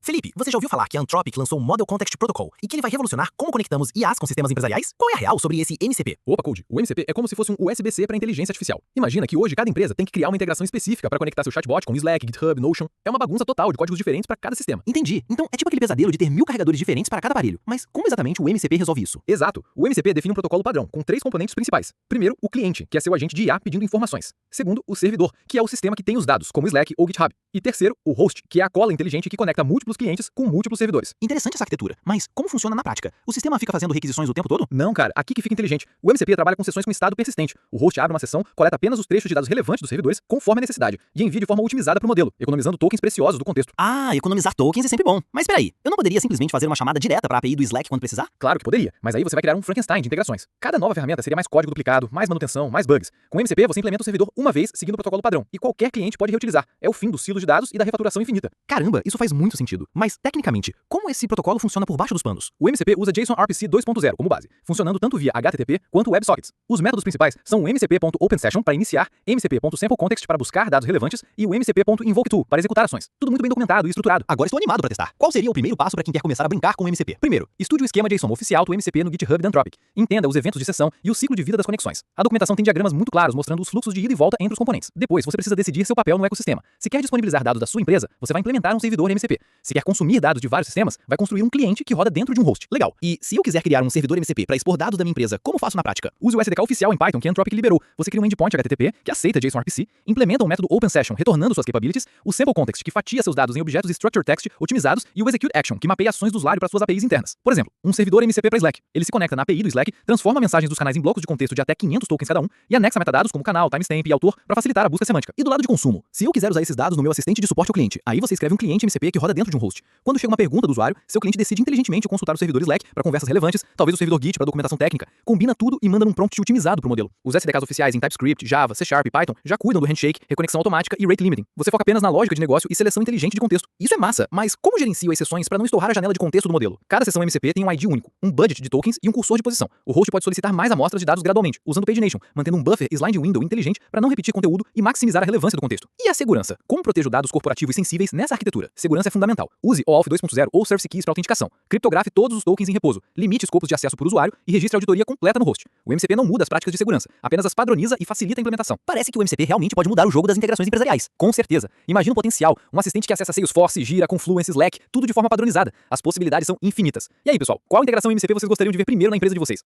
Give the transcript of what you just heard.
Felipe, você já ouviu falar que a Anthropic lançou um Model Context Protocol e que ele vai revolucionar como conectamos IAs com sistemas empresariais? Qual é a real sobre esse MCP? Opa, Code, o MCP é como se fosse um USB-C para inteligência artificial. Imagina que hoje cada empresa tem que criar uma integração específica para conectar seu chatbot com Slack, GitHub, Notion. É uma bagunça total de códigos diferentes para cada sistema. Entendi. Então é tipo aquele pesadelo de ter 1000 carregadores diferentes para cada aparelho. Mas como exatamente o MCP resolve isso? Exato. O MCP define um protocolo padrão, com 3 componentes principais. Primeiro, o cliente, que é seu agente de IA pedindo informações. Segundo, o servidor, que é o sistema que tem os dados, como Slack ou GitHub. E terceiro, o host, que é a cola inteligente que conecta múltiplos clientes com múltiplos servidores. Interessante essa arquitetura, mas como funciona na prática? O sistema fica fazendo requisições o tempo todo? Não, cara, aqui que fica inteligente. O MCP trabalha com sessões com estado persistente. O host abre uma sessão, coleta apenas os trechos de dados relevantes dos servidores, conforme a necessidade, e envia de forma otimizada para o modelo, economizando tokens preciosos do contexto. Ah, economizar tokens é sempre bom. Mas peraí, eu não poderia simplesmente fazer uma chamada direta para a API do Slack quando precisar? Claro que poderia, mas aí você vai criar um Frankenstein de integrações. Cada nova ferramenta seria mais código duplicado, mais manutenção, mais bugs. Com o MCP, você implementa o servidor uma vez, seguindo o protocolo padrão, e qualquer cliente pode reutilizar. É o fim do silo de dados e da refaturação infinita. Caramba, isso faz muito sentido. Mas, tecnicamente, como esse protocolo funciona por baixo dos panos? O MCP usa JSON RPC 2.0 como base, funcionando tanto via HTTP quanto WebSockets. Os métodos principais são o mcp.OpenSession para iniciar, mcp.SampleContext para buscar dados relevantes e o mcp.InvokeTool para executar ações. Tudo muito bem documentado e estruturado. Agora estou animado para testar. Qual seria o primeiro passo para quem quer começar a brincar com o MCP? Primeiro, estude o esquema JSON oficial do MCP no GitHub da Anthropic. Entenda os eventos de sessão e o ciclo de vida das conexões. A documentação tem diagramas muito claros mostrando os fluxos de ida e volta entre os componentes. Depois, você precisa decidir seu papel no ecossistema. Se quer disponibilizar dados da sua empresa, você vai implementar um servidor MCP. Se quer consumir dados de vários sistemas, vai construir um cliente que roda dentro de um host. Legal. E se eu quiser criar um servidor MCP para expor dados da minha empresa, como faço na prática? Use o SDK oficial em Python que a Anthropic liberou. Você cria um endpoint HTTP que aceita JSON RPC, implementa um método OpenSession retornando suas capabilities, o SampleContext que fatia seus dados em objetos Structured Text otimizados e o ExecuteAction que mapeia ações do usuário para suas APIs internas. Por exemplo, um servidor MCP para Slack. Ele se conecta na API do Slack, transforma mensagens dos canais em blocos de contexto de até 500 tokens cada um e anexa metadados como canal, timestamp e autor para facilitar a busca semântica. E do lado de consumo, se eu quiser usar esses dados no meu assistente de suporte ao cliente, aí você escreve um cliente MCP que roda dentro de um host. Quando chega uma pergunta do usuário, seu cliente decide inteligentemente consultar o servidor Slack para conversas relevantes, talvez o servidor Git para documentação técnica, combina tudo e manda num prompt otimizado para o modelo. Os SDKs oficiais em TypeScript, Java, C# e Python já cuidam do handshake, reconexão automática e rate limiting. Você foca apenas na lógica de negócio e seleção inteligente de contexto. Isso é massa, mas como gerencio as sessões para não estourar a janela de contexto do modelo? Cada sessão MCP tem um ID único, um budget de tokens e um cursor de posição. O host pode solicitar mais amostras de dados gradualmente, usando pagination, mantendo um buffer slide window inteligente para não repetir conteúdo e maximizar a relevância do contexto. E a segurança? Como protejo dados corporativos sensíveis nessa arquitetura? Segurança é fundamental. Use OAuth 2.0 ou Service Keys para autenticação. Criptografe todos os tokens em repouso. Limite escopos de acesso por usuário e registre a auditoria completa no host. O MCP não muda as práticas de segurança, apenas as padroniza e facilita a implementação. Parece que o MCP realmente pode mudar o jogo das integrações empresariais. Com certeza. Imagina o potencial. Um assistente que acessa Salesforce, Gira, Confluence, Slack, tudo de forma padronizada. As possibilidades são infinitas. E aí, pessoal, qual integração MCP vocês gostariam de ver primeiro na empresa de vocês?